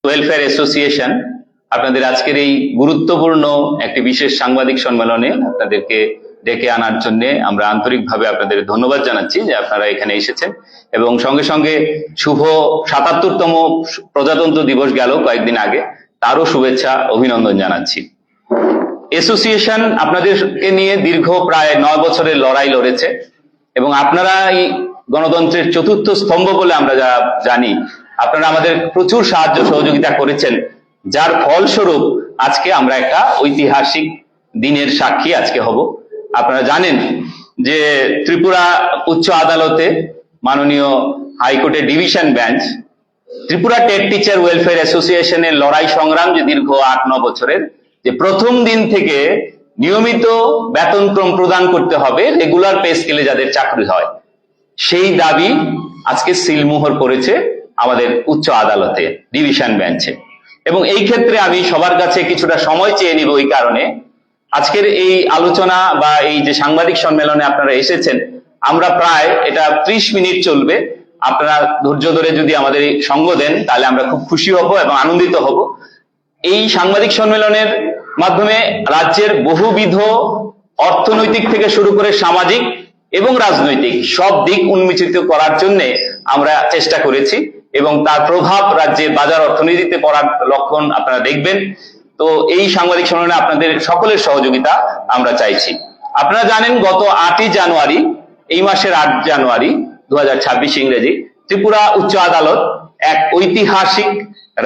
Welfare association আপনাদের আজকের এই গুরুত্বপূর্ণ একটি বিশেষ সাংবাদিক সম্মেলনে আপনাদেরকে ডেকে আনার জন্য আমরা আন্তরিকভাবে আপনাদের ধন্যবাদ জানাচ্ছি যে আপনারা এখানে এসেছেন এবং সঙ্গে সঙ্গে শুভ ৭৭তম প্রজাতন্ত্র দিবস গেল কয়েকদিন আগে, তারও শুভেচ্ছা অভিনন্দন জানাচ্ছি। অ্যাসোসিয়েশন আপনাদেরকে নিয়ে দীর্ঘ প্রায় ৯ বছরের লড়াই লড়েছে এবং আপনারা এই গণতন্ত্রের চতুর্থ স্তম্ভ বলে আমরা যা জানি, আপনারা আমাদের প্রচুর সাহায্য সহযোগিতা করেছেন, যার ফলস্বরূপ আজকে আমরা একটা ঐতিহাসিক দিনের সাক্ষী আজকে হব। আপনারা জানেন যে ত্রিপুরা উচ্চ আদালতে মাননীয় হাইকোর্টের division bench Tripura TET teacher welfare অ্যাসোসিয়েশনের লড়াই সংগ্রাম যে দীর্ঘ ৮-৯ বছরের, যে প্রথম দিন থেকে নিয়মিত বেতনক্রম প্রদান করতে হবে, রেগুলার পে স্কেলে যাদের চাকরি হয়, সেই দাবি আজকে সিলমোহর করেছে আমাদের উচ্চ আদালতে ডিভিশন বেঞ্চে। এবং এই ক্ষেত্রে আমি সবার কাছে কিছুটা সময় চেয়ে নিব। এই কারণে আজকের এই আলোচনা বা এই যে সাংবাদিক সম্মেলনে আপনারা এসেছেন, আমরা প্রায় এটা 30 মিনিট চলবে। আপনারা ধৈর্য ধরে যদি আমাদের সঙ্গ দেন তাহলে আমরা খুব খুশি হব এবং আনন্দিত হব। এই সাংবাদিক সম্মেলনের মাধ্যমে রাজ্যের বহুবিধ অর্থনৈতিক থেকে শুরু করে সামাজিক এবং রাজনৈতিক সব দিক উন্মোচিত করার জন্য আমরা চেষ্টা করেছি এবং তার প্রভাব রাজ্যের বাজার অর্থনীতিতে পড়ার লক্ষণ আপনারা দেখবেন। তো এই সাংবাদিক সম্মেলনে আপনাদের সকলের সহযোগিতা আমরা চাইছি। আপনারা জানেন গত 8ই জানুয়ারি, এই মাসের 8 জানুয়ারি 2026 ইংরেজি, ত্রিপুরা উচ্চ আদালত এক ঐতিহাসিক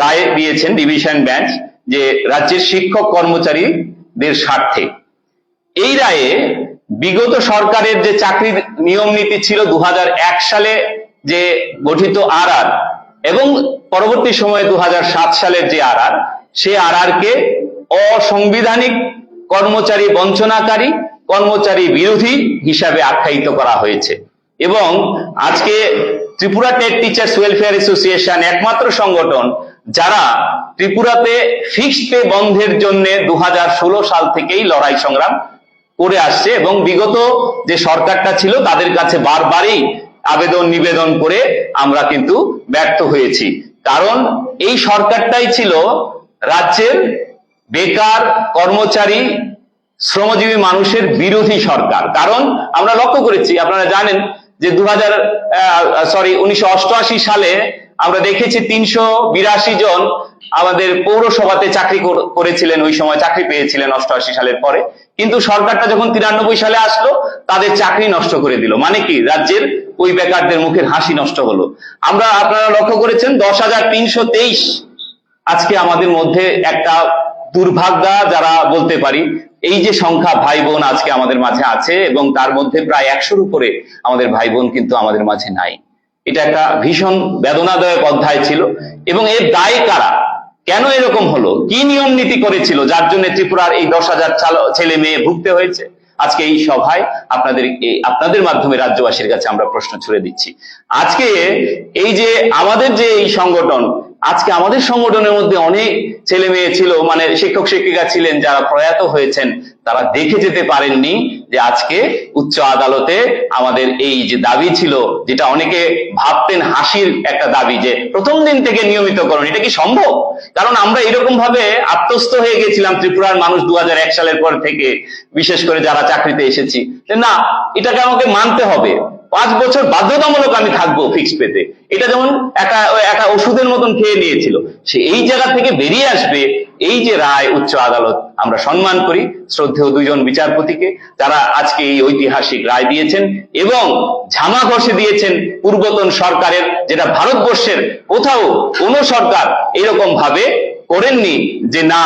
রায় দিয়েছেন ডিভিশন বেঞ্চ, যে রাজ্যের শিক্ষক কর্মচারীদের স্বার্থে। এই রায়ে বিগত সরকারের যে চাকরির নিয়ম নীতি ছিল 2001 সালে যে গঠিত আরআর এবং পরবর্তী সময়ে 2007 সালের যে আরআর, সে আরআরকে অসাংবিধানিক, কর্মচারী বঞ্চনাকারী, কর্মচারী বিরোধী হিসাবে আখ্যায়িত করা হয়েছে। এবং আজকে Tripura TET teachers welfare association একমাত্র সংগঠন যারা ত্রিপুরাতে ফিক্সড পে বন্ধের জন্য 2016 সাল থেকেই লড়াই সংগ্রাম করে আসছে এবং বিগত যে সরকারটা ছিল তাদের কাছে বারবারই আবেদন নিবেদন করে আমরা কিন্তু ব্যর্থ হয়েছি। কারণ এই সরকারটাই ছিল রাজ্যের বেকার, কর্মচারী, শ্রমজীবী মানুষের বিরোধী সরকার। কারণ আমরা লক্ষ্য করেছি, আপনারা জানেন যে 1988 সালে আমরা দেখেছি 382 জন আমাদের পৌরসভাতে চাকরি করেছিলেন, ওই সময় চাকরি পেয়েছিলেন 88 সালের পরে। কিন্তু সরকারটা যখন 93 সালে আসলো, তাদের চাকরি নষ্ট করে দিল। মানে কি, রাজ্যের ওই বেকারদের মুখের হাসি নষ্ট হলো। আপনারা লক্ষ্য করেছেন 10,323 আজকে আমাদের মধ্যে একটা দুর্ভাগ্যা যারা বলতে পারি, এই যে সংখ্যা ভাই বোন আজকে আমাদের মাঝে আছে এবং তার মধ্যে প্রায় 100-র উপরে আমাদের ভাই বোন কিন্তু আমাদের মাঝে নাই। এটা একটা ভীষণ বেদনাদায়ক অধ্যায় ছিল। এবং এর দায় কারা, কেন এরকম হলো, কি নিয়ম নীতি করেছিল যার জন্য ত্রিপুরার এই 10,000 ছেলে মেয়ে ভুগতে হয়েছে, আজকে এই সভায় আপনাদের মাধ্যমে রাজ্যবাসীর কাছে আমরা প্রশ্ন ছুড়ে দিচ্ছি। আজকে এই যে আমাদের যে এই সংগঠন, আজকে আমাদের সংগঠনের মধ্যে অনেক ছেলে মেয়ে ছিল, মানে শিক্ষক শিক্ষিকা ছিলেন যারা প্রয়াত হয়েছেন, তারা দেখে যেতে পারেননি যে আজকে উচ্চ আদালতে আমাদের এই যে দাবি ছিল, যেটা অনেকে ভাবতেন হাসির একটা দাবি, যে প্রথম দিন থেকে নিয়মিতকরণ, এটা কি সম্ভব? কারণ আমরা এরকম ভাবে আত্মস্থ হয়ে গেছিলাম ত্রিপুরার মানুষ 2001 সালের পর থেকে, বিশেষ করে যারা চাকরিতে এসেছি, না এটাকে আমাকে মানতে হবে, 5 বছর বাধ্যতামূলক আমি থাকবো ফিক্সড পেতে। এটা যেমন একটা ওষুধের মতন খেয়ে নিয়েছিল। সে এই জায়গা থেকে বেরিয়ে আসবে, এই যে রায় উচ্চ আদালত, আমরা সম্মান করি শ্রদ্ধেয় 2 জন বিচারপতিকে, যারা আজকে এই ঐতিহাসিক রায় দিয়েছেন এবং ঝামা ঘষে দিয়েছেন পূর্বতন সরকারের, যেটা ভারতবর্ষের কোথাও কোনো সরকার এরকম ভাবে করেননি যে না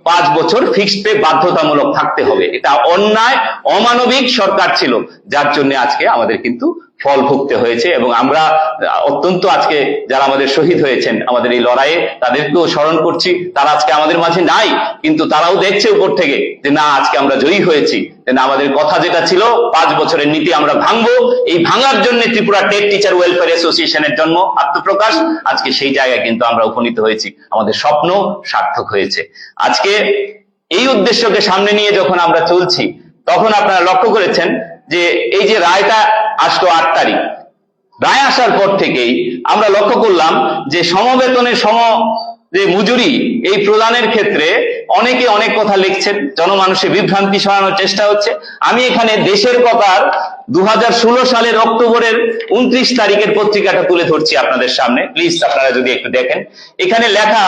5 বছর ফিক্সড পে বাধ্যতামূলক থাকতে হবে। এটা অন্যায়, অমানবিক সরকার ছিল, যার জন্য আজকে আমাদের কিন্তু ফল ভুগতে হয়েছে। এবং আমরা অত্যন্ত আজকে যারা আমাদের শহীদ হয়েছেন আমাদের এই লড়াইয়ে, তাদেরকেও স্মরণ করছি। তারা আজকে আমাদের মাঝে নাই, কিন্তু তারাও দেখছে উপর থেকে যে না আজকে আমরা জয়ী হয়েছি, না আমাদের কথা যেটা ছিল 5 বছরের নীতি আমরা ভাঙবো। এই ভাঙার জন্য ত্রিপুরা টেট টিচার ওয়েলফেয়ার অ্যাসোসিয়েশনের জন্ম, আত্মপ্রকাশ, আজকে সেই জায়গায় কিন্তু আমরা উপনীত হয়েছি, আমাদের স্বপ্ন সার্থক হয়েছে। আজকে এই উদ্দেশ্যকে সামনে নিয়ে যখন আমরা চলছি, তখন আপনারা লক্ষ্য করেছেন যে এই যে রায়টা আসলো 8 তারিখ, রায় আসার পর থেকেই আমরা লক্ষ্য করলাম যে সমবেতনে যে মজুরি এই প্রদানের ক্ষেত্রে অনেকে অনেক কথা লিখছেন, জনমানুষে বিভ্রান্তি ছড়ানোর চেষ্টা হচ্ছে। আমি এখানে দেশের কথার 2016 সালের অক্টোবরের 29 তারিখের পত্রিকাটা তুলে ধরছি আপনাদের সামনে, প্লিজ আপনারা যদি একটু দেখেন। এখানে লেখা,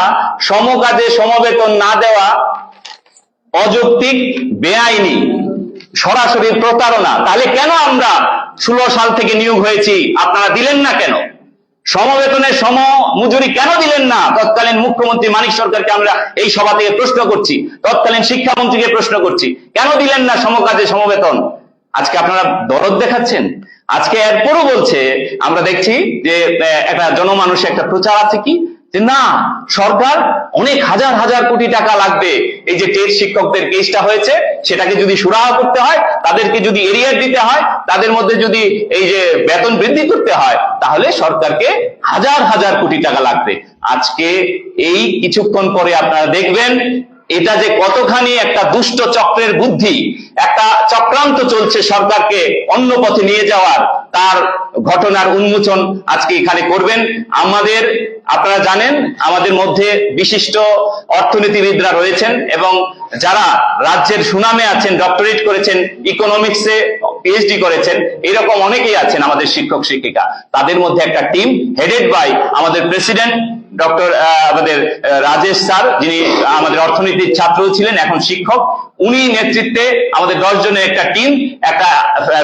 সমকাজে সমবেতন না দেওয়া অযৌক্তিক, বেআইনি, সরাসরি প্রতারণা। তাহলে কেন আমরা 16 সাল থেকে নিয়োগ হয়েছি, আপনারা দিলেন না কেন? সমবেতনের সম মজুরি কেন দিলেন না? তৎকালীন মুখ্যমন্ত্রী মানিক সরকারকে আমরা এই সভা থেকে প্রশ্ন করছি, তৎকালীন শিক্ষামন্ত্রীকে প্রশ্ন করছি, কেন দিলেন না সমকাজে সমবেতন? আজকে আপনারা দরদ দেখাচ্ছেন। আজকে এরপরও বলছে, আমরা দেখছি যে একটা জনমানুষে একটা প্রচার আছে কি, যে না, সরকার অনেক হাজার হাজার কোটি টাকা লাগবে, এই যে টেট শিক্ষকদের কেসটা হয়েছে সেটাকে যদি সুরাহা করতে হয়, তাদেরকে যদি এরিয়ার দিতে হয়, তাদের মধ্যে যদি এই যে বেতন বৃদ্ধি করতে হয়, তাহলে সরকারকে হাজার হাজার কোটি টাকা লাগবে। আজকে এই কিছুক্ষণ পরে আপনারা দেখবেন এটা যে কতখানি একটা দুষ্ট চক্রের বুদ্ধি, একটা চক্রান্ত চলছে সরকারকে অন্য পথে নিয়ে যাওয়ার, তার ঘটনার উন্মোচন আজকে এখানে করবেন। আপনারা জানেন আমাদের মধ্যে বিশিষ্ট অর্থনীতিবিদরা রয়েছেন এবং যারা রাজ্যের সুনামে আছেন, ডক্টরেট করেছেন, ইকোনমিক্সে পিএইচডি করেছেন, এরকম অনেকেই আছেন আমাদের শিক্ষক শিক্ষিকা। তাদের মধ্যে একটা টিম হেডেড বাই আমাদের প্রেসিডেন্ট ডক্টর আমাদের রাজেশ স্যার, যিনি আমাদের অর্থনীতির ছাত্র ছিলেন, এখন শিক্ষক, উনি নেতৃত্বে আমাদের 10 জনের একটা টিম একটা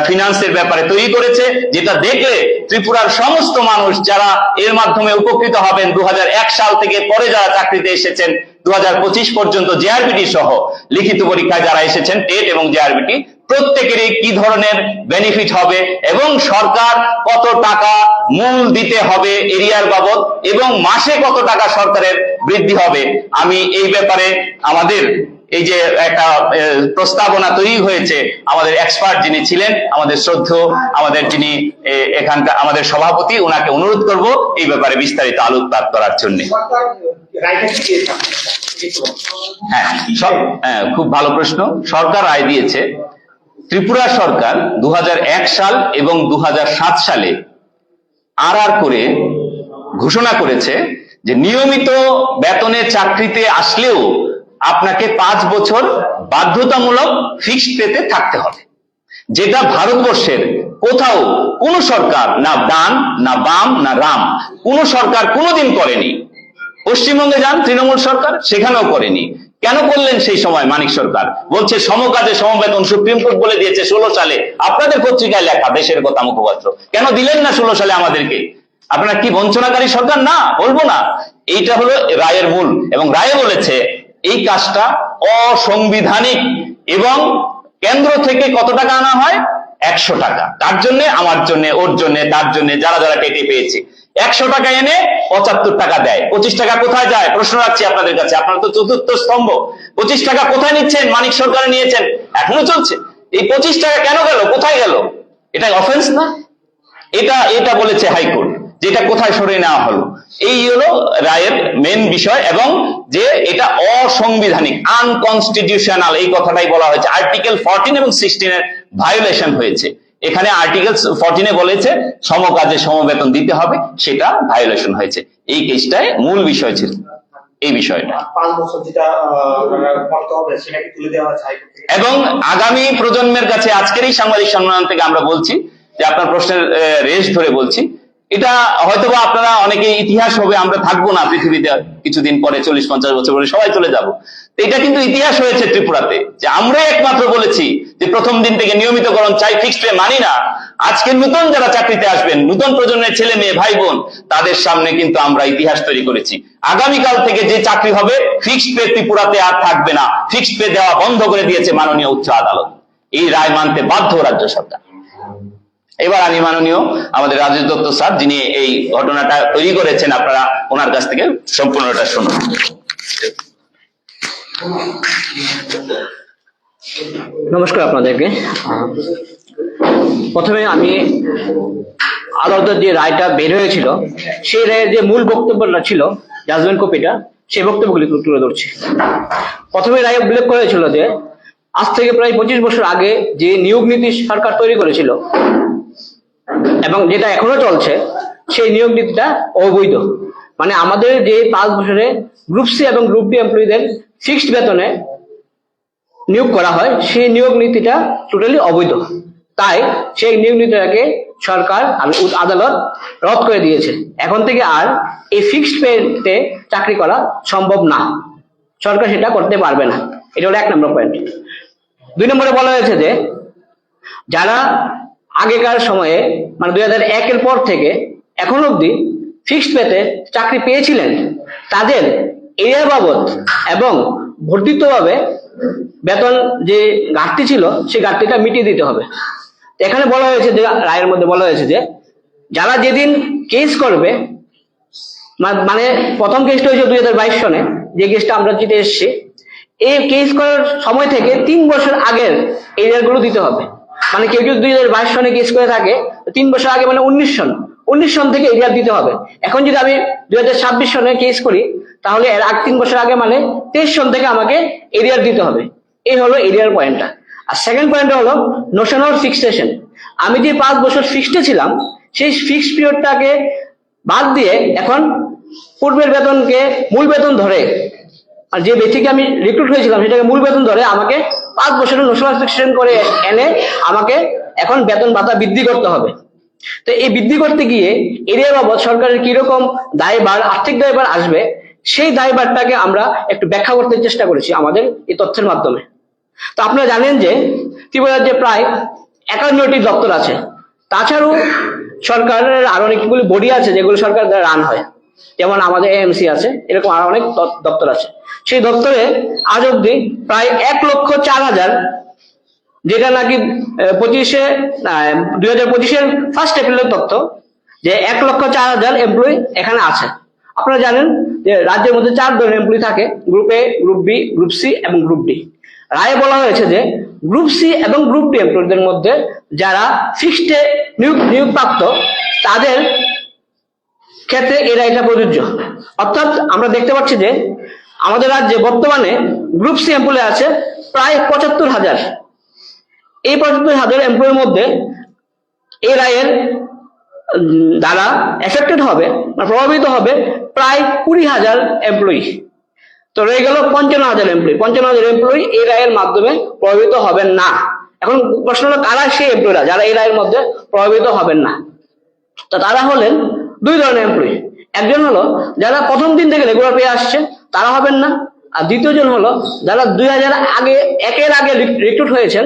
ফিনান্সের ব্যাপারে তৈরি করেছে, যেটা দেখলে ত্রিপুরার সমস্ত মানুষ যারা এর মাধ্যমে উপকৃত হবেন, 2001 সাল থেকে পরে যারা চাকরিতে এসেছেন 2025 পর্যন্ত জেআরবিটি সহ লিখিত পরীক্ষায় যারা এসেছেন, টেট এবং জেআরবিটি, প্রত্যেকেরই কি ধরনের বেনিফিট হবে এবং সরকার কত টাকা মূল দিতে হবে এরিয়ার বাবদ এবং মাসে কত টাকা সরকারের বৃদ্ধি হবে, আমি এই ব্যাপারে আমাদের এই যে একটা প্রস্তাবনা তৈরি হয়েছে, আমাদের এক্সপার্ট যিনি ছিলেন, আমাদের শ্রদ্ধেয় আমাদের যিনি এখানকার আমাদের সভাপতি, ওনাকে অনুরোধ করব এই ব্যাপারে বিস্তারিত আলোকপাত করার জন্য। হ্যাঁ, খুব ভালো প্রশ্ন। সরকার রায় দিয়েছে। ত্রিপুরা সরকার 2001 সাল এবং 2007 সালে আরআর করে ঘোষণা করেছে যে নিয়মিত বেতনে চাকরিতে আসলেও আপনাকে 5 বছর বাধ্যতামূলক ফিক্সড পেতে থাকতে হবে, যেটা ভারতবর্ষের কোথাও কোন সরকার, না ডান না বাম না রাম, কোন সরকার কোনোদিন করেনি। পশ্চিমবঙ্গে যান তৃণমূল সরকার, সেখানেও করেনি। কেন করলেন সেই সময় মানিক সরকার? বলছে সমকাজে সমবেতন, সুপ্রিম কোর্ট বলে দিয়েছে 16 সালে, আপনাদের পত্রিকায় লেখা, দেশের কথা মুখপাত্র। কেন দিলেন না 16 সালে আমাদেরকে? আপনারা কি বঞ্চনাকারী সরকার? না, বলবো না। এইটা হলো রায়ের মূল, এবং রায়ে বলেছে এই কাজটা অসাংবিধানিক এবং কেন্দ্র থেকে কত টাকা আনা হয়? 100 টাকা। তার জন্য, আমার জন্য, ওর জন্য, তার জন্য, যারা যারা টেটে পেয়েছে 100 টাকা এনে 75 টাকা দেয়। 25 টাকা কোথায় যায়? প্রশ্ন রাখছি আপনাদের কাছে, আপনারা তো চতুর্থ স্তম্ভ। 25 টাকা কোথায় নিচ্ছেন? মানিক সরকার নিয়েছেন, এখনো চলছে। এই 25 টাকা কেন গেল, কোথায় গেল? এটা অফেন্স না? এটা বলেছে হাইকোর্ট, যেটা কোথায় সরিয়ে নেওয়া হলো। এই হলো রায়ের মেন বিষয়, এবং যে এটা অসাংবিধানিক, আনকনস্টিটিউশনাল, এই কথাটাই বলা হয়েছে। আর্টিকেল 14 এবং 16 এর ভায়োলেশন হয়েছে। এখানে আর্টিকেল 14 বলেছে সমকাজে সমবেতন দিতে হবে, সেটা ভায়োলেশন হয়েছে। এই কেসটায় মূল বিষয় ছিল এই বিষয়টা। এবং আগামী প্রজন্মের কাছে আজকের এই সাংবাদিক সম্মেলন থেকে আমরা বলছি যে, আপনার প্রশ্নের রেশ ধরে বলছি, এটা হয়তোবা আপনারা অনেকে ইতিহাস হবে, আমরা থাকবো না পৃথিবীতে কিছুদিন পরে, 40-50 বছর পরে সবাই চলে যাব। এটা কিন্তু ইতিহাস হয়েছে ত্রিপুরাতে, যে আমরাই একমাত্র বলেছি যে প্রথম দিন থেকে নিয়মিতকরণ চাই, ফিক্সড পে মানি না। আজকে নতুন যারা চাকরিতে আসবেন, নতুন প্রজন্মের ছেলে মেয়ে ভাই বোন, তাদের সামনে কিন্তু আমরা ইতিহাস তৈরি করেছি। আগামীকাল থেকে যে চাকরি হবে, ফিক্সড পে ত্রিপুরাতে আর থাকবে না। ফিক্সড পে দেওয়া বন্ধ করে দিয়েছে মাননীয় উচ্চ আদালত। এই রায় মানতে বাধ্য রাজ্য সরকার। এবার আমি মাননীয় আমাদের রাজেশ দত্ত স্যার, যিনি এই ঘটনাটা তৈরি করেছেন, আপনারা ওনার কাছ থেকে সম্পূর্ণটা শুনুন। নমস্কার আপনাদেরকে। প্রথমে আমি আদালতের যে রায়টা বের হয়েছিল, সেই রায়ের যে মূল বক্তব্যটা ছিল, জাজমেন্ট কপিটা, সেই বক্তব্যগুলি তুলে ধরছি। প্রথমে রায় উল্লেখ করেছিল যে আজ থেকে প্রায় 25 বছর আগে যে নিয়োগ নীতি সরকার তৈরি করেছিল এবং যেটা এখনো চলছে, সেই নিয়োগ নীতিটা অবৈধ। মানে আমাদের যে 5 বছরে গ্রুপ সি এবং গ্রুপ ডি এমপ্লয়ীদের ফিক্সড বেতনে নিয়োগ করা হয়, সেই নিয়োগ নীতিটা টোটালি অবৈধ। তাই সেই নিয়োগ নীতিটাকে সরকার আদালত রদ করে দিয়েছে। এখন থেকে আর এই ফিক্সড পেতে চাকরি করা সম্ভব না, সরকার সেটা করতে পারবে না। এটা হলো 1 নম্বর পয়েন্ট। 2 নম্বরে বলা হয়েছে যে যারা আগেকার সময়ে মানে 2001 পর থেকে এখন অবধি ফিক্সড পেতে চাকরি পেয়েছিলেন, তাদের এরিয়া বাবদ এবং বর্ধিতভাবে বেতন যে ঘাটতি ছিল সেই ঘাটতিটা মিটিয়ে দিতে হবে। এখানে বলা হয়েছে যে রায়ের মধ্যে বলা হয়েছে যে যারা যেদিন কেস করবে, মানে প্রথম কেসটা হয়েছে 2022 সনে, যে কেসটা আমরা জিতে এসেছি, এই কেস করার সময় থেকে 3 বছর আগের এরিয়ার গুলো দিতে হবে। মানে কেউ যদি 2022 সনে কেস করে থাকে, 3 বছর আগে মানে 19 সন থেকে এরিয়ার দিতে হবে। এখন যদি আমি 2026 সনে কেস করি, তাহলে এর 3 বছর আগে মানে 23 সন থেকে আমাকে এরিয়ার দিতে হবে। এই হলো এরিয়ার পয়েন্টটা। আর সেকেন্ড পয়েন্টটা হলো নোশনাল ফিক্সেশন। আমি যে 5 বছর ফিক্সডে ছিলাম, সেই ফিক্সড পিরিয়ডটাকে বাদ দিয়ে এখন পূর্বের বেতনকে মূল বেতন ধরে, আর যে ব্যক্তিকে আমি রিক্রুট হয়েছিলাম সেটাকে মূল বেতন ধরে আমাকে 5 বছরের নোশনাল ফিক্সেশন করে এনে আমাকে এখন বেতন ভাতা বৃদ্ধি করতে হবে। তো এই বৃদ্ধি করতে গিয়ে এরিয়া বাবদ সরকারের কিরকম দায়ভার, আর্থিক দায়ভার আসবে, সেই দায়ভারটাকে আমরা একটু ব্যাখ্যা করতে চেষ্টা করেছি আমাদের এই তথ্যের মাধ্যমে। তো আপনারা জানেন যে ত্রিপুরা রাজ্যে প্রায় 51টি দপ্তর আছে। তাছাড়াও সরকারের আরো অনেকগুলি বডি আছে যেগুলো সরকার দ্বারা রান হয়, যেমন আমাদের এএমসি আছে, এরকম আরো অনেক দপ্তর আছে। সেই দপ্তরে আজ অব্দি প্রায় 1,04,000, যেটা নাকি 2025-এর 1 এপ্রিলের তথ্য, যে 1,04,000 এমপ্লয়ি এখানে আছে। আপনারা জানেন যে রাজ্যের মধ্যে 4 ধরনের এমপ্লয়ি থাকে, group A, group B, group C এবং গ্রুপ ডি। রায়ে বলা হয়েছে যে গ্রুপ সি এবং গ্রুপ ডি এমপ্লয়ীদের মধ্যে যারা ফিক্সডে নিয়োগপ্রাপ্ত, তাদের ক্ষেত্রে এরা এটা প্রযোজ্য। অর্থাৎ আমরা দেখতে পাচ্ছি যে আমাদের রাজ্যে বর্তমানে গ্রুপ সি এমপ্লয়ি আছে প্রায় 75,000। এই 75,000 এমপ্লয়ির মধ্যে এই রায়ের দ্বারা এফেক্টেড হবে বা প্রভাবিত হবে প্রায় 20,000 এমপ্লয়ি। তো রয়ে গেল 55,000 এমপ্লয়ি। 55,000 এমপ্লয়ি এই রায়ের মাধ্যমে প্রভাবিত হবেন না। এখন প্রশ্ন হলো কারা সেই এমপ্লয়িরা যারা এই রায়ের মধ্যে প্রভাবিত হবেন না? তো তারা হলেন 2 ধরনের এমপ্লয়ি। একজন হলো যারা প্রথম দিন থেকে রেগুলার পেয়ে আসছে, তারা হবেন না। আর দ্বিতীয়জন হলো যারা 2001 আগে রিক্রুট হয়েছেন,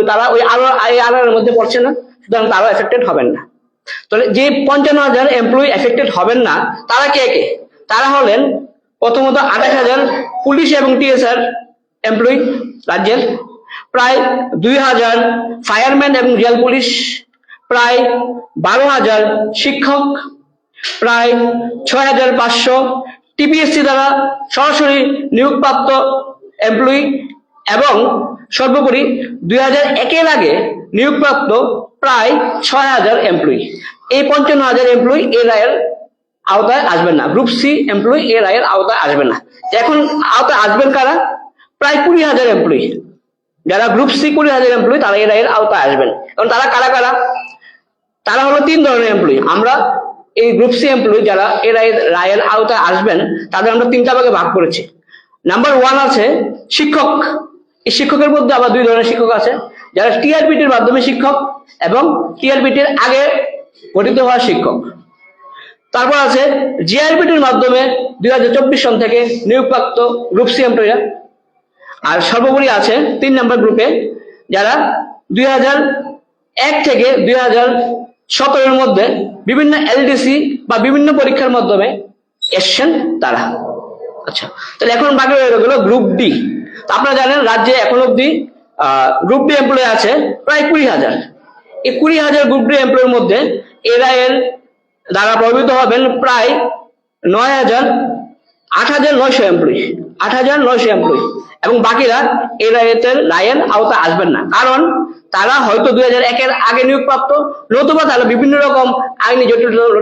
তারা ওই আলোর মধ্যে পড়ছে না, সুতরাং তারা এফেক্টেড হবেন না। তাহলে যে 55,000 এমপ্লয়ি এফেক্টেড হবেন না, তারা কে কে? তারা হলেন প্রথমত 28,000 পুলিশ এবং টিএসআর এমপ্লয়ি রাজ্যের, প্রায় 2,000 ফায়ারম্যান এবং জেল পুলিশ, প্রায় 12,000 শিক্ষক, প্রায় 6,500 টিপিএসসি দ্বারা সরাসরি নিয়োগপ্রাপ্ত এমপ্লয়ি এবং সর্বোপরি 2001 আগে নিয়োগপ্রাপ্ত প্রায় 6,000 এমপ্লয়ি। এই 55,000 এমপ্লয়ি এই রায়ের আওতায় আসবেন না। গ্রুপ সি এমপ্লয়ি এই রায়ের আওতায় আসবেন না। এখন আওতায় আসবেন কারা? প্রায় 20,000 এমপ্লয়ি। যারা গ্রুপ সি 20,000 এমপ্লয়ি, তারা এই রায়ের আওতায় আসবেন। কারণ তারা কারা? তারা হলো 3 ধরনের এমপ্লয়ি। আমরা এই গ্রুপ সি এমপ্লয়ি যারা এই রায়ের আওতায় আসবেন, তাদের আমরা 3টা ভাগে ভাগ করেছি। নাম্বার 1 আছে শিক্ষক। এই শিক্ষকের মধ্যে আবার 2 ধরনের শিক্ষক আছে, যারা টিআরবিটির মাধ্যমে শিক্ষক এবং টিআরবিটির আগে গঠিত হওয়া শিক্ষক। তারপর আছে জিআরবিটির মাধ্যমে 2024 সন থেকে নিয়োগপ্রাপ্ত গ্রুপ সি এমপ্লয়িরা। আর সর্বোপরি আছে 3 নম্বর গ্রুপে যারা 2001 থেকে 2017-এর মধ্যে বিভিন্ন এলডিসি বা বিভিন্ন পরীক্ষার মাধ্যমে এসছেন তারা। আচ্ছা, তাহলে এখন বাকি রয়ে গেল গ্রুপ ডি। তো আপনারা জানেন রাজ্যে এখন অব্দি গ্রুপ ডি এমপ্লয়ি আছে প্রায় 20,000। এই 20,000 গ্রুপ ডি এমপ্লয়ির মধ্যে এই রায়ের দ্বারা প্রভাবিত হবেন প্রায় 8,900 এমপ্লয়ি, 8,900 এমপ্লয়ি, এবং বাকিরা এই রায়ের আওতায় আসবেন না। কারণ তারা হয়তো 2001 আগে নিয়োগপ্রাপ্ত, নতুবা তারা বিভিন্ন রকম আইনি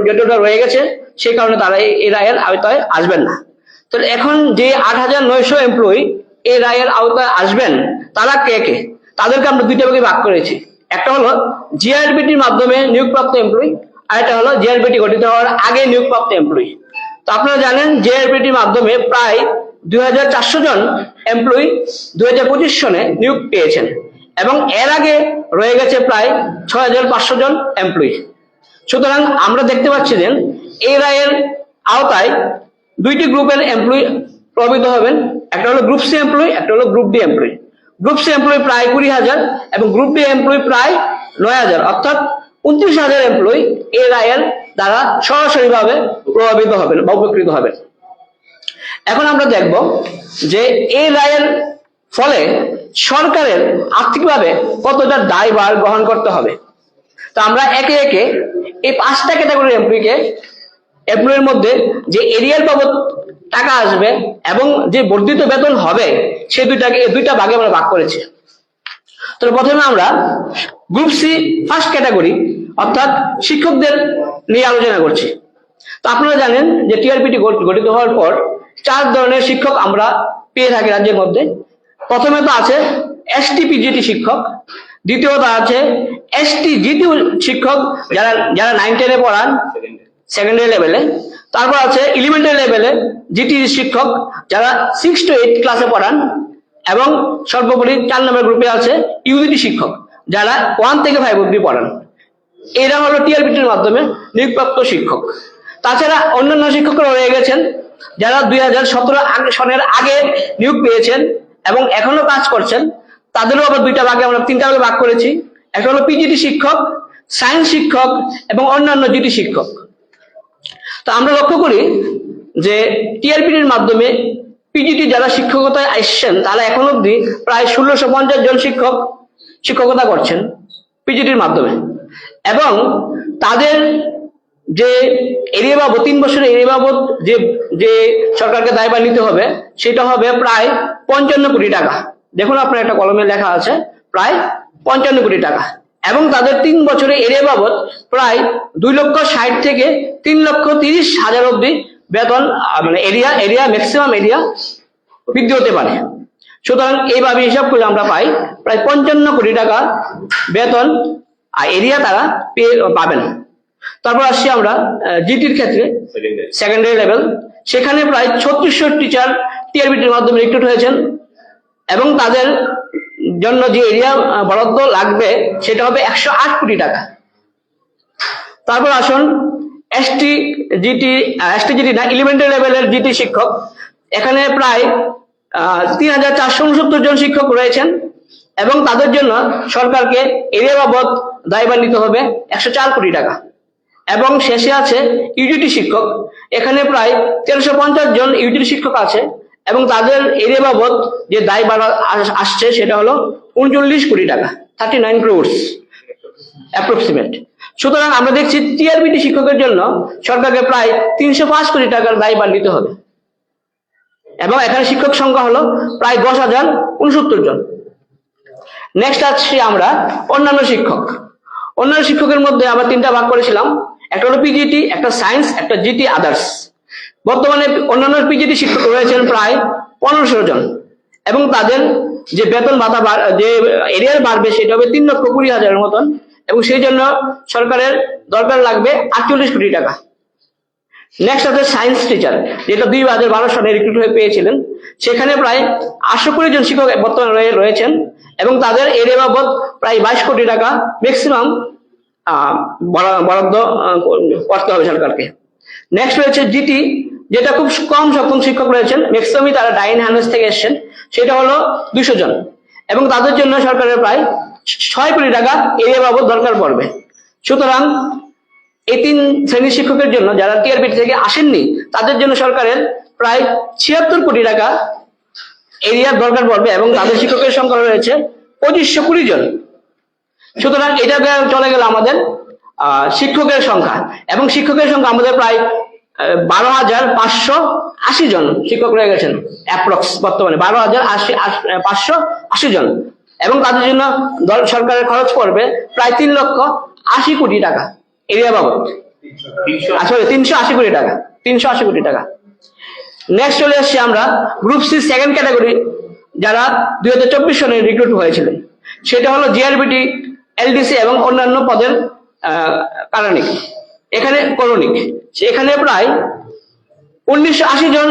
জটিলতা রয়ে গেছে, সেই কারণে তারা এই রায়ের আওতায় আসবেন না। তো এখন যে 8,900 এমপ্লয়ি এই রায়ের আওতায় আসবেন, তারা কে কে? তাদেরকে আমরা 2টা ভাগে ভাগ করেছি। একটা হলো জিআরবিটির মাধ্যমে নিয়োগপ্রাপ্ত এমপ্লয়ি, আর একটা হলো জিআরবিটি গঠিত হওয়ার আগে নিয়োগপ্রাপ্ত এমপ্লয়ি। তো তো আপনারা জানেন জেআরপিটির মাধ্যমে প্রায় 2400 জন এমপ্লয়ি 2025 সনে নিয়োগ পেয়েছেন এবং এর আগে রয়ে গেছে প্রায় 6500 জন এমপ্লয়ি। সুতরাং আমরা দেখতে পাচ্ছি যে এই রায়ের আওতায় দুইটি গ্রুপের এমপ্লয়ি প্রভাবিত হবেন, একটা হলো গ্রুপ সি এমপ্লয়ি, একটা হলো group D employee. Group C employee প্রায় 20,000 এবং গ্রুপ ডি এমপ্লয়ি প্রায় 9,000, অর্থাৎ 29,000 এমপ্লয়ি এই রায়ের দ্বারা সরাসরিভাবে প্রভাবিত হবেন বা উপকৃত হবেন। এখন আমরা দেখব যে এই রায়ের ফলে সরকারের আর্থিকভাবে কতটা দায়ভার গ্রহণ করতে হবে। তো আমরা একে একে এই 5টা ক্যাটাগরির এমপ্লয়ির মধ্যে যে এরিয়ার বাবদ টাকা আসবে এবং যে বর্ধিত বেতন হবে সেই দুইটা ভাগে আমরা ভাগ করেছি। তো প্রথমে আমরা গ্রুপ সি ফার্স্ট ক্যাটাগরি অর্থাৎ শিক্ষকদের নিয়ে আলোচনা করছি। তো আপনারা জানেন যে টিআরপিটি গঠিত হওয়ার পর 4 ধরনের শিক্ষক আমরা পেয়ে থাকি রাজ্যের মধ্যে। প্রথমে তো আছে এসটি পিজিটি শিক্ষক, দ্বিতীয়ত আছে এসটি জিটি শিক্ষক যারা 9-10 পড়ান সেকেন্ডারি লেভেলে, তারপর আছে এলিমেন্টারি লেভেলে জিটি শিক্ষক যারা 6 to 8 ক্লাসে পড়ান, এবং সর্বোপরি 4 নম্বর গ্রুপে আছে ইউজিটি শিক্ষক যারা 1 থেকে 5 অবধি পড়ান। এরা হলো টিআরপিটির মাধ্যমে নিয়োগপ্রাপ্ত শিক্ষক। তাছাড়া অন্যান্য শিক্ষকরা রয়ে গেছেন যারা 2017 সনের আগে নিয়োগ পেয়েছেন এবং এখনো কাজ করছেন। তাদেরও আবার 2টা ভাগে আমরা 3টা ভাগে ভাগ করেছি। একটা হলো পিজিটি শিক্ষক, সায়েন্স শিক্ষক এবং অন্যান্য জিটি শিক্ষক। তো আমরা লক্ষ্য করি যে টিআরপিটির মাধ্যমে পিজিটি যারা শিক্ষকতায় আসছেন তারা এখন অব্দি প্রায় 1650 জন শিক্ষক শিক্ষকতা করছেন পিজিটির মাধ্যমে, এবং তাদের যে এরিয়া বাবদ 3 বছরের এরিয়া বাবদ যে সরকারকে দায়ভার নিতে হবে সেটা হবে প্রায় 55 কোটি টাকা। দেখুন আপনার একটা কলমে লেখা আছে প্রায় 55 কোটি টাকা, এবং তাদের 3 বছরের এরিয়া বাবদ প্রায় 2,60,000 থেকে 3,30,000 অব্দি বেতন, মানে এরিয়া ম্যাক্সিমাম এরিয়া বৃদ্ধি হতে পারে। সুতরাং এইভাবে হিসাব করে আমরা পাই প্রায় 55 কোটি টাকা বেতন এরিয়া তারা পাবেন। তারপর আসছি আমরা জিটির ক্ষেত্রে সেকেন্ডারি লেভেল, সেখানে প্রায় 3600 টিচার টিআরপিটির মাধ্যমে রিক্রুট হয়েছেন এবং তাদের জন্য যে এরিয়া বরাদ্দ লাগবে সেটা হবে 108 কোটি টাকা। তারপর আসুন এসটি জিটি না এলিমেন্টারি লেভেলের জিটি শিক্ষক, এখানে প্রায় 3,469 জন শিক্ষক রয়েছেন এবং তাদের জন্য সরকারকে এরিয়া বাবদ দায়ভার নিতে হবে 104 কোটি টাকা। এবং শেষে আছে ইউজিটি শিক্ষক, এখানে প্রায় 1350 জন ইউজিটি শিক্ষক আছে এবং তাদের এরিয়া বাবদ যে দায়ভার আসছে সেটা হলো 39 কোটি টাকা, 39 crores অ্যাপ্রক্সিমেট। সুতরাং আমরা দেখছি টিআরপিটি শিক্ষকের জন্য সরকারকে প্রায় 305 কোটি টাকার দায়ভার নিতে হবে, এবং এখানে শিক্ষক সংখ্যা হলো প্রায় 10,069 জন। নেক্সট আসছি আমরা অন্যান্য শিক্ষক। অন্যান্য শিক্ষকের মধ্যে আমরা 3টা ভাগ করেছিলাম, একটা হলো পিজিটি, একটা সায়েন্স, একটা জিটি আদার্স। বর্তমানে অন্যান্য পিজিটি শিক্ষক রয়েছেন প্রায় 1500 জন এবং তাদের যে বেতন ভাতা যে এরিয়ার বাড়বে সেটা হবে 3,20,000 মতন, এবং সেই জন্য সরকারের দরকার লাগবে 48 কোটি টাকা। নেক্সট আছে সায়েন্স টিচার, যেটা 2012 সালে রিক্রুট হয়ে পেয়েছিলেন, সেখানে প্রায় 820 জন শিক্ষক বর্তমানে রয়েছেন এবং তাদের এরিয়া বাবদ প্রায় 22 কোটি টাকা ম্যাক্সিমাম বরাদ্দ করতে হবে সরকারকে। নেক্সট রয়েছে জিটি, যেটা খুব কম সক্ষম শিক্ষক রয়েছেন, ম্যাক্সিমামই তারা ডাইন হ্যান্ডেস থেকে এসেছেন, সেটা হলো 200 জন এবং তাদের জন্য সরকারের প্রায় 6 কোটি টাকা এরিয়া বাবদ দরকার পড়বে। সুতরাং এই 3 শ্রেণীর শিক্ষকের জন্য যারা টিআরপিটি থেকে আসেননি তাদের জন্য সরকারের প্রায় 76 কোটি টাকা এরিয়ার দরকার পড়বে এবং তাদের শিক্ষকের সংখ্যা রয়েছে 2520 জন। সুতরাং এটা চলে গেল আমাদের শিক্ষকের সংখ্যা, এবং শিক্ষকের সংখ্যা আমাদের প্রায় 12,580 জন শিক্ষক রয়ে গেছেন অ্যাপ্রক্স, বর্তমানে 12,580 জন, এবং তাদের জন্য সরকারের খরচ পড়বে প্রায় 3,80 কোটি টাকা এরিয়া বাবদ, আসলে 380 কোটি টাকা, 380 কোটি টাকা। নেক্সট চলে আসছি আমরা গ্রুপ সি সেকেন্ড ক্যাটাগরি, যারা 2024 সনে রিক্রুট হয়েছিলেন, সেটা হলো জিআরবিটি, এলডিসি এবং অন্যান্য পদের করণিক। এখানে প্রায় 1980 জন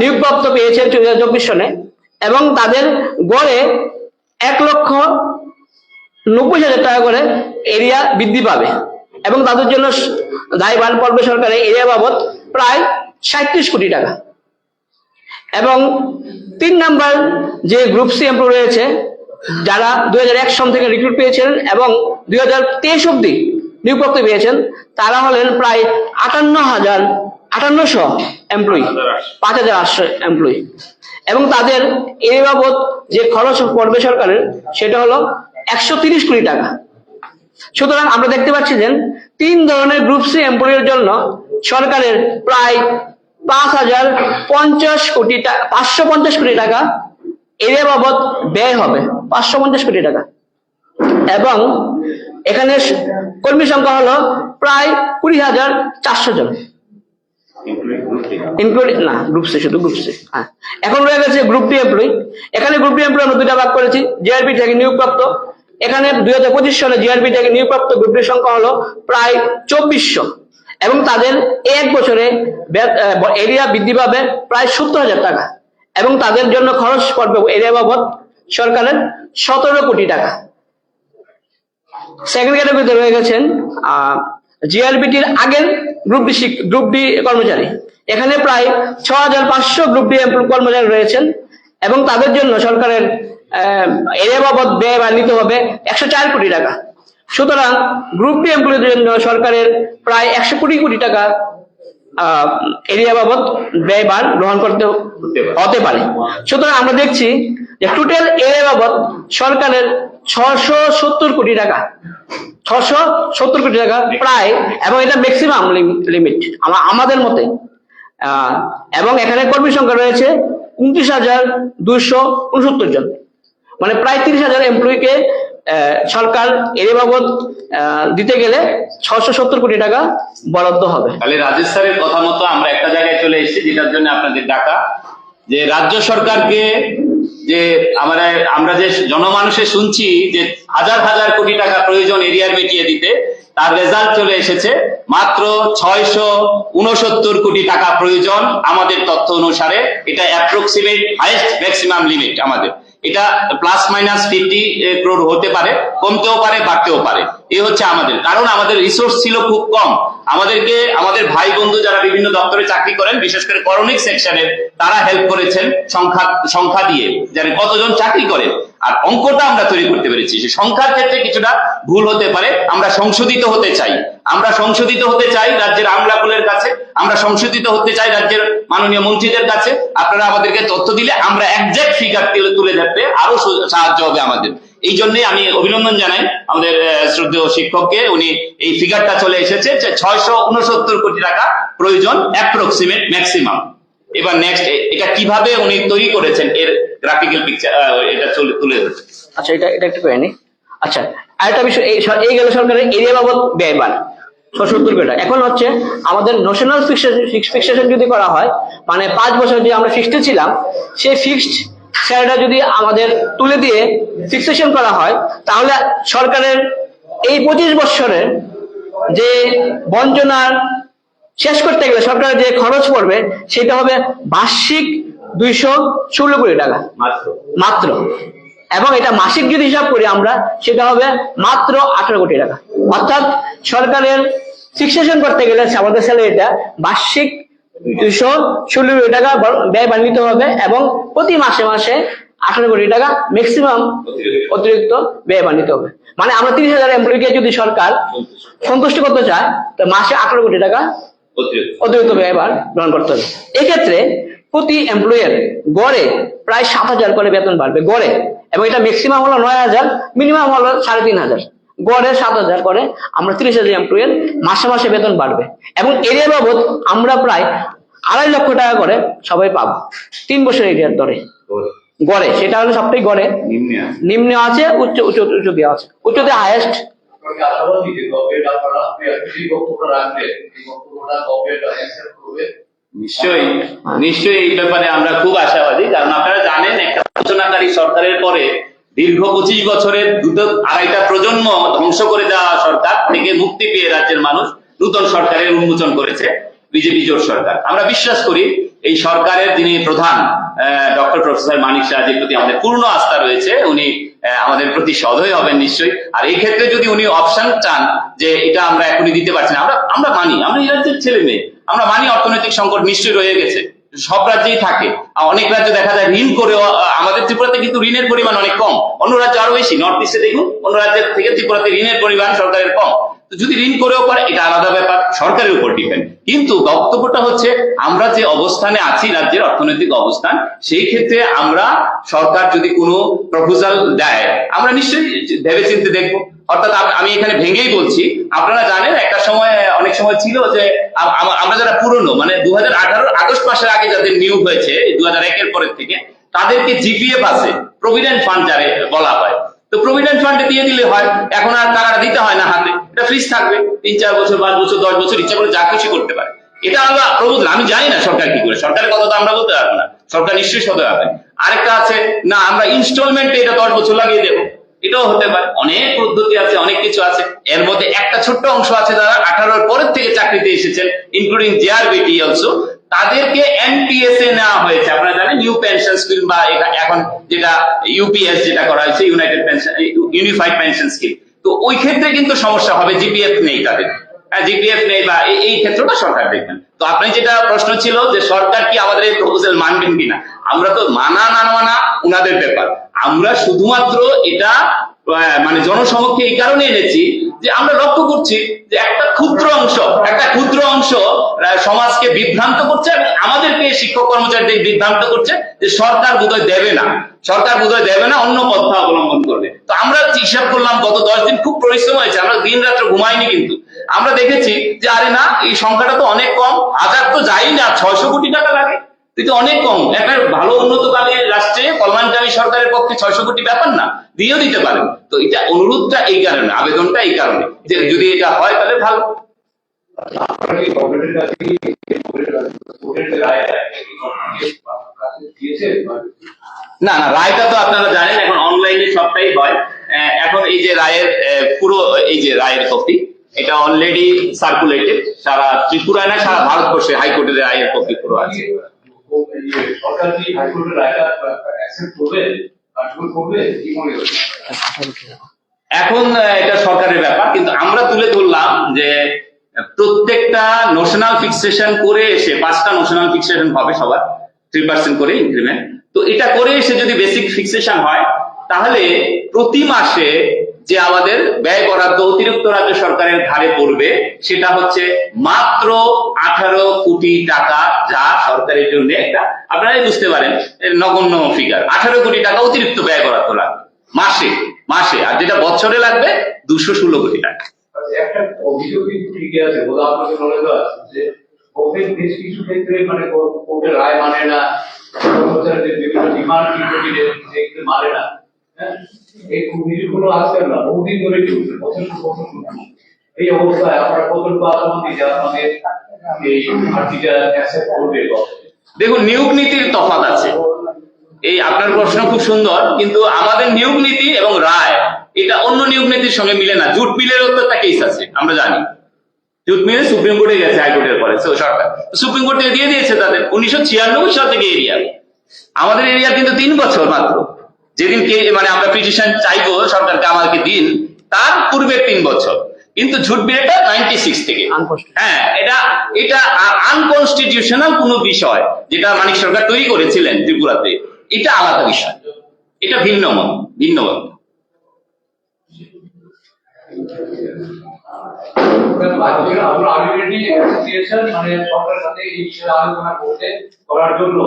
নিয়োগপ্রাপ্ত পেয়েছে 2024 সনে, এবং তাদের গড়ে 1,90,000 টাকা করে এরিয়া বৃদ্ধি পাবে, এবং তাদের জন্য দায়ভার পড়বে সরকারের এরিয়া বাবদ প্রায় 37 কোটি টাকা। এবং 3 নাম্বার যে গ্রুপ সি এমপ্লয় রয়েছে, যারা 2001 সন থেকে রিক্রুট পেয়েছেন এবং 2023 অব্দি নিয়োগপ্রাপ্ত পেয়েছেন, তারা হলেন প্রায় 58,800 এমপ্লয়ি, 5,800 এমপ্লয়ি, এবং তাদের এর বাবদ যে খরচ পড়বে সরকারের সেটা হলো 130 কোটি টাকা। সুতরাং আমরা দেখতে পাচ্ছি যে 3 ধরনের গ্রুপ সি এমপ্লয়ের জন্য সরকারের প্রায় 5,050 কোটি টাকা, 550 কোটি টাকা এরিয়া বাবদ ব্যয় হবে, 550 কোটি টাকা। এবং এখানে কর্মী সংখ্যা হলো প্রায় 20,400 জন, ইনক্লুডিং না গ্রুপ সি, শুধু গ্রুপ সি। হ্যাঁ, এখন রয়ে গেছে গ্রুপ ডি এমপ্লয়ি। এখানে গ্রুপ ডি এমপ্লয়ি আমরা 2টা ভাগ করেছি, জিআরপি থেকে নিয়োগপ্রাপ্ত। এখানে 2025 সালে জিআরপি থেকে নিয়োগপ্রাপ্ত গ্রুপ ডির সংখ্যা হলো প্রায় 2400, এবং তাদের 1 বছরে এরিয়া বৃদ্ধি পাবে প্রায় 70,000 টাকা, এবং তাদের জন্য খরচ পড়বে এরিয়া বাবদ সরকারের 17 কোটি টাকা। সেকেন্ড ক্যাটাগরিতে রয়ে গেছেন জিআরবিটির আগের গ্রুপ ডি কর্মচারী। এখানে প্রায় 6,500 গ্রুপ ডি কর্মচারী রয়েছেন, এবং তাদের জন্য সরকারের এরিয়া বাবদ ব্যয় নিতে হবে 104 কোটি টাকা। সুতরাং গ্রুপ ডি এমপ্লয়ীদের জন্য সরকারের প্রায় 100 কোটি টাকা এরিয়া বাবদ ব্যয়ভার গ্রহণ করতে হতে পারে। সুতরাং আমরা দেখছি যে টোটাল এরিয়া বাবদ সরকারের 670 কোটি টাকা, 670 কোটি টাকা প্রায়, এবং এটা ম্যাক্সিমাম লিমিট আমাদের মতে। এবং এখানে কর্মী সংখ্যা রয়েছে 29,269 জন, মানে প্রায় 30,000 এমপ্লয়িকে সরকার এরিয়া বাবদ দিতে গেলে 670 কোটি টাকা বরাদ্দ হবে। তাহলে রাজেশ স্যারের কথা মতো আমরা একটা জায়গায় চলে এসেছি, যেটার জন্য আপনাদের ডাকা, যে রাজ্য সরকারকে যে আমরা যে জনমানুষে শুনছি যে হাজার হাজার কোটি টাকা প্রয়োজন এরিয়ার মিটিয়ে দিতে, তার রেজাল্ট চলে এসেছে মাত্র 669 কোটি টাকা প্রয়োজন আমাদের তথ্য অনুসারে। এটা অ্যাপ্রক্সিমেট হাইয়েস্ট ম্যাক্সিমাম লিমিট আমাদের। এটা প্লাস মাইনাস 50 crore হতে পারে, কমতেও পারে, বাড়তেও পারে। এই হচ্ছে আমাদের, কারণ আমাদের রিসোর্স ছিল খুব কম। আমাদেরকে আমাদের ভাই বন্ধু যারা বিভিন্ন দপ্তরে চাকরি করেন, বিশেষ করে করণিক সেকশনের, তারা হেল্প করেছেন সংখ্যা দিয়ে, যারা কতজন চাকরি করেন, আর অঙ্কটা আমরা তৈরি করতে পেরেছি। সে সংখ্যার ক্ষেত্রে কিছুটা ভুল হতে পারে, আমরা সংশোধিত হতে চাই। আমরা সংশোধিত হতে চাই রাজ্যের আমলাকুলের কাছে, আমরা সংশোধিত হতে চাই রাজ্যের মাননীয় মন্ত্রীদের কাছে। আপনারা আমাদেরকে তথ্য দিলে আমরা একজ্যাক্ট ফিগার তুলে ধরতে আরো সাহায্য হবে আমাদের। এই জন্যই আমি অভিনন্দন জানাই আমাদের শ্রদ্ধেয় শিক্ষককে, উনি এই ফিগারটা চলে এসেছে যে 669 কোটি টাকা প্রয়োজন অ্যাপ্রক্সিমেট ম্যাক্সিমাম। এবার নেক্সট, এটা কিভাবে উনি তৈরি করেছেন এর গ্রাফিক্যাল পিকচার, এটা তুলে ধরছে। আচ্ছা, এটা একটু করে নি। আচ্ছা, আরেকটা বিষয়, এই গেল সরকারের এরিয়া বাবদ ব্যয়ভার 670 কোটি টাকা। এখন হচ্ছে আমাদের ন্যাশনাল ফিক্সেশন যদি করা হয়, মানে 5 বছর যে আমরা ফিক্সড ছিলাম, সেই ফিক্সড স্যালারিটা যদি আমাদের তুলে দিয়ে ফিক্সেশন করা হয়, তাহলে সরকারের এই 25 বছরের যে বঞ্চনার শেষ করতে গেলে সরকারের যে খরচ পড়বে সেটা হবে বার্ষিক 216 কোটি টাকা মাত্র। এবং এটা মাসিক যদি হিসাব করি আমরা, সেটা হবে মাত্র 18 কোটি টাকা। অর্থাৎ সরকারের ফিক্সেশন করতে গেলে আমাদের স্যালারিটা বার্ষিক 216 কোটি টাকা ব্যয় বাড়িতে হবে, এবং প্রতি মাসে মাসে 18 কোটি টাকা ম্যাক্সিমাম অতিরিক্ত ব্যয় বাড়িতে হবে। মানে আমরা 30,000 এমপ্লয়িকে যদি সরকার সন্তুষ্ট করতে চায়, তো মাসে 18 কোটি টাকা অতিরিক্ত ব্যয়ভার গ্রহণ করতে হবে। এক্ষেত্রে প্রতি এমপ্লয়ের গড়ে প্রায় 7,000 করে বেতন বাড়বে গড়ে, এবং এটা ম্যাক্সিমাম হলো 9,000, মিনিমাম হলো 3,500। গড়ে 7,000 করে আমরা 30,000 এমপ্লয়ের মাসে মাসে বেতন বাড়বে, এবং এরিয়া বাবদ আমরা প্রায় 2.5 লক্ষ টাকা করে সবাই পাবো 3 বছর এরিয়ার দরে গড়ে। সেটা হলো সবটাই গড়ে, নিম্ন আছে, উচ্চ দেওয়া আছে, উচ্চতে হাইয়েস্ট। নিশ্চয়ই নিশ্চয়ই এই ব্যাপারে আমরা খুব আশাবাদী, কারণ আপনারা জানেন একটা আলোচনাকারী সরকারের পরে দীর্ঘ 25 বছরের 2-2.5টা প্রজন্ম ধ্বংস করে দেওয়া সরকার থেকে মুক্তি পেয়ে রাজ্যের মানুষ নতুন সরকারের উন্মোচন করেছে। বিজেপি জোট সরকার। আমরা বিশ্বাস করি এই সরকারের যিনি প্রধান ডক্টর প্রফেসর মানিক সাহাজির প্রতি আমাদের পূর্ণ আস্থা রয়েছে। উনি আমাদের প্রতি সদয় হবেন নিশ্চয়ই। আর এই ক্ষেত্রে যদি উনি অপশন চান যে এটা আমরা এখনই দিতে পারছি না, আমরা মানি, আমরা এই রাজ্যের ছেলে মেয়ে, আমরা মানি অর্থনৈতিক সংকট নিশ্চয়ই রয়ে গেছে, সব রাজ্যেই থাকে। অনেক রাজ্য দেখা যায় ঋণ করেও, আমাদের ত্রিপুরাতে কিন্তু ঋণের পরিমাণ অনেক কম, অন্য রাজ্যে আরো বেশি। নর্থ ইস্টে দেখুন অন্য রাজ্যের থেকে ত্রিপুরাতে ঋণের পরিমাণ সরকারের কম। তো যদি ঋণ করেও পারে এটা আলাদা ব্যাপার, সরকারের উপর ডিপেন্ড। কিন্তু বক্তব্যটা হচ্ছে আমরা যে অবস্থানে আছি, রাজ্যের অর্থনৈতিক অবস্থান, সেই ক্ষেত্রে আমরা সরকার যদি কোনো প্রপোজাল দেয় আমরা নিশ্চয়ই ভেবেচিন্তে দেখবো। অর্থাৎ আমি এখানে ভেঙেই বলছি, আপনারা জানেন একটা সময়, অনেক সময় ছিল যে আমরা যারা পুরনো, মানে 2018 আগস্ট মাসের আগে যাদের নিয়োগ হয়েছে 2001-এর পরের থেকে, তাদেরকে জিপিএফ আছে, প্রভিডেন্ট ফান্ড যারে বলা হয়, তো প্রভিডেন্ট ফান্ডে দিয়ে দিলে হয়, এখন আর টাকাটা দিতে হয় না হাতে, এটা ফ্রিজ থাকবে 3-4 বছর, 5 বছর, 10 বছর, ইচ্ছা করে যা খুশি করতে পারে। এটা আমরা প্রবোধন, আমি জানি না সরকার কি করে, সরকারের কথা তো আমরা বলতে পারবো না, সরকার নিশ্চয়ই সদয় হবে। আরেকটা আছে না, আমরা ইনস্টলমেন্টে এটা 10 বছর লাগিয়ে দেবো, এটাও হতে পারে। অনেক পদ্ধতি আছে, অনেক কিছু আছে। এর মধ্যে একটা ছোট্ট অংশ আছে যারা 18-এর পরের থেকে চাকরিতে এসেছেন, ইনক্লুডিং জেআরবিটি অলসো, তাদেরকে এনপিএস এ নেওয়া হয়েছে। আপনারা জানেন নিউ পেনশন স্কিম, বা এখন যেটা ইউপিএস যেটা করা হয়েছে, ইউনিফাইড পেনশন স্কিম। তো ওই ক্ষেত্রে কিন্তু সমস্যা হবে, জিপিএফ নেই তাদের, জিপিএফ নেই, বা এই ক্ষেত্রটা সরকার দেখবেন। তো আপনি যেটা প্রশ্ন ছিল যে সরকার কি আমাদের এই প্রপোজাল মানবেন কিনা, আমরা তো মানা না মানা উনাদের ব্যাপার। আমরা শুধুমাত্র এটা মানে জনসমক্ষে এই কারণে এনেছি যে আমরা লক্ষ্য করছি যে একটা ক্ষুদ্র অংশ সমাজকে বিভ্রান্ত করছে, এবং আমাদেরকে শিক্ষক কর্মচারীদের বিভ্রান্ত করছে যে সরকার বোধহয় দেবে না, অন্য পন্থা অবলম্বন করবে। তো আমরা হিসাব করলাম গত 10 দিন খুব পরিশ্রম হয়েছে, আমরা দিন রাত্র ঘুমাইনি, কিন্তু আমরা দেখেছি যে আরে না, এই সংখ্যাটা তো অনেক কম, 1000 তো যাই না, 600 কোটি টাকা লাগে, কিন্তু অনেক কম। একটা ভালো উন্নতকামী রাষ্ট্রে, কল্যাণকামী সরকারের পক্ষে 600 কোটি ব্যাপার না, দিয়েও দিতে পারেন। তো এটা অনুরোধটা এই কারণে, আবেদনটা এই কারণে যে যদি এটা হয় তাহলে ভালো। না, রায়টা তো আপনারা জানেন এখন অনলাইনে সবটাই হয়। এখন এই যে রায়ের পুরো এই যে রায়ের কপি, এটা অলরেডি সার্কুলেটেড সারা ত্রিপুরায় না, সারা ভারতবর্ষে হাইকোর্টের রায়ের কপি পুরো আছে। সরকার কি হাইকোর্টের রায়টা অ্যাকসেপ্ট করবে, কার্যকর করবে, কি মনে হচ্ছে? এখন এটা সরকারের ব্যাপার, কিন্তু আমরা তুলে ধরলাম যে প্রত্যেকটা নোশনাল ফিক্সেশন করে এসে, 5টা নোশনাল ফিক্সেশন হবে সবার, 3% করে ইনক্রিমেন্ট। তো এটা করে এসে যদি বেসিক ফিক্সেশন হয়, তাহলে প্রতি মাসে যে আমাদের ব্যয় বরাদ্দ অতিরিক্ত রাজ্য সরকারের ঘাড়ে পড়বে সেটা হচ্ছে মাত্র 18 কোটি টাকা, যা সরকারের জন্য একটা, আপনারাই বুঝতে পারেন, নগণ্য ফিগার। 18 কোটি টাকা অতিরিক্ত ব্যয় বরাদ্দ লাগবে মাসে, আর যেটা বছরে লাগবে 216 কোটি টাকা। একটা অভিযোগ কিন্তু ঠিকই আছে, বলে আপনাকে মনে আছে যে কোর্টের বেশ কিছু ক্ষেত্রে মানে কোর্টের রায় মানে না, কর্মচারীদের বিভিন্ন ডিমান্ড সেগুলো মানে না। হ্যাঁ, এই অভিযোগগুলো আসছে না, বহুদিন ধরে চলছে, বছর এই অবস্থায় আপনারা কতটুকু আশাবাদী যে আপনাদের এই আর্টিটা অ্যাকসেপ্ট করবে? দেখুন, নিয়োগ নীতির তফাৎ আছে। এই আপনার প্রশ্ন খুব সুন্দর, কিন্তু আমাদের নিয়োগ নীতি এবং রায় এটা অন্য নিয়োগ নীতির সঙ্গে মিলে না। জুট মিলেরও তো একটা কেস আছে, আমরা জানি। জুট মিলে সুপ্রিম কোর্টে গেছে, হাইকোর্টের পরে সরকার সুপ্রিম কোর্ট থেকে দিয়ে দিয়েছে তাদের। 1996 সাল থেকে এরিয়া, আমাদের এরিয়া কিন্তু 3 বছর মাত্র। যেদিন মানে আমরা পিটিশন চাইবো সরকারকে আমাকে দিন, তার পূর্বে 3 বছর। কিন্তু ঝুট বিলটা 96 থেকে। হ্যাঁ, এটা আনকনস্টিটিউশনাল কোন বিষয় যেটা মানিক সরকার তৈরি করেছিলেন ত্রিপুরাতে, এটা আলাদা বিষয়, এটা ভিন্ন মত। আমরা অলরেডি অ্যাসোসিয়েশন মানে সরকারের সাথে এই বিষয়ে আলোচনা করতে করার জন্য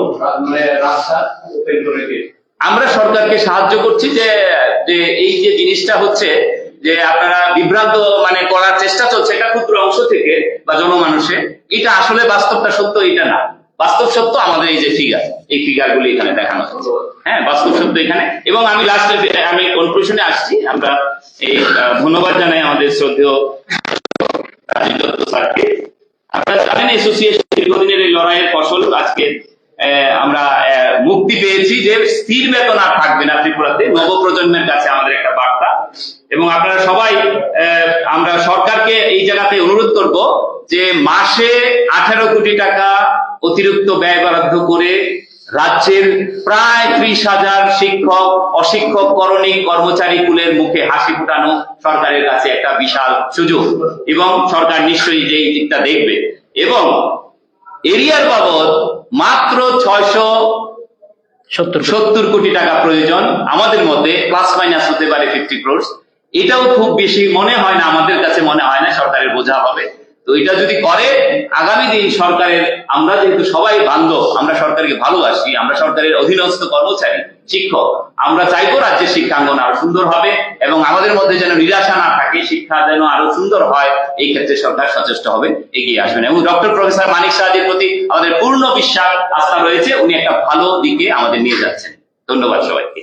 মানে রাস্তা ওপেন করে দিয়েছে। আমরা সরকারকে সাহায্য করছি যে এই যে জিনিসটা হচ্ছে যে আপনারা বিভ্রান্ত মানে করার চেষ্টা চলছে এটা ক্ষুদ্র অংশ থেকে বা জনমানুষে, এটা আসলে বাস্তবটা সত্য এটা না। বাস্তব সত্য আমাদের এই যে ফিগার, এই ফিগার গুলি এখানে দেখানো হচ্ছে। হ্যাঁ, বাস্তব সত্য এখানে। এবং আমি লাস্টে আমি কনক্লুশনে আসছি। আমরা এই ধন্যবাদ জানাই আমাদের শ্রদ্ধেয় রাজীব দত্ত স্যারকে। আপনারা জানেন অ্যাসোসিয়েশন দীর্ঘদিনের এই লড়াইয়ের ফসল আজকে আমরা মুক্তি পেয়েছি যে স্থির বেতন আর থাকবে না ত্রিপুরাতে। নবপ্রজন্মের কাছে আমাদের একটা বার্তা। এবং আপনারা সবাই, আমরা সরকারকে এই জায়গাতে অনুরোধ করব যে মাসে 18 কোটি টাকা অতিরিক্ত ব্যয় বরাদ্দ করে রাজ্যের প্রায় 30,000 শিক্ষক, অশিক্ষক, করণিক, কর্মচারী কুলের মুখে হাসি ফোটানো সরকারের কাছে একটা বিশাল সুযোগ, এবং সরকার নিশ্চয়ই যে এই দিকটা দেখবে। এবং এরিয়ার বাবদ মাত্র 670 কোটি টাকা প্রয়োজন, আমাদের মধ্যে প্লাস মাইনাস হতে পারে 50 crores। এটাও খুব বেশি মনে হয় না, আমাদের কাছে মনে হয় না সরকারের বোঝা হবে। তো এটা যদি করে আগামী দিন সরকারের, আমরা যেহেতু সবাই বান্ধব, আমরা সরকারকে ভালোবাসি, আমরা সরকারের অধীনস্থ কর্মচারী, শিক্ষক, আমরা চাইবো রাজ্যের শিক্ষাঙ্গন আরো সুন্দর হবে এবং আমাদের মধ্যে যেন নিরাশা না থাকে, শিক্ষা যেন আরো সুন্দর হয়, এই ক্ষেত্রে সরকার সচেষ্ট হবে, এগিয়ে আসবেন। এবং ডক্টর প্রফেসর মানিক সাহাজির প্রতি আমাদের পূর্ণ বিশ্বাস, আস্থা রয়েছে, উনি একটা ভালো দিকে আমাদের নিয়ে যাচ্ছেন। ধন্যবাদ সবাইকে।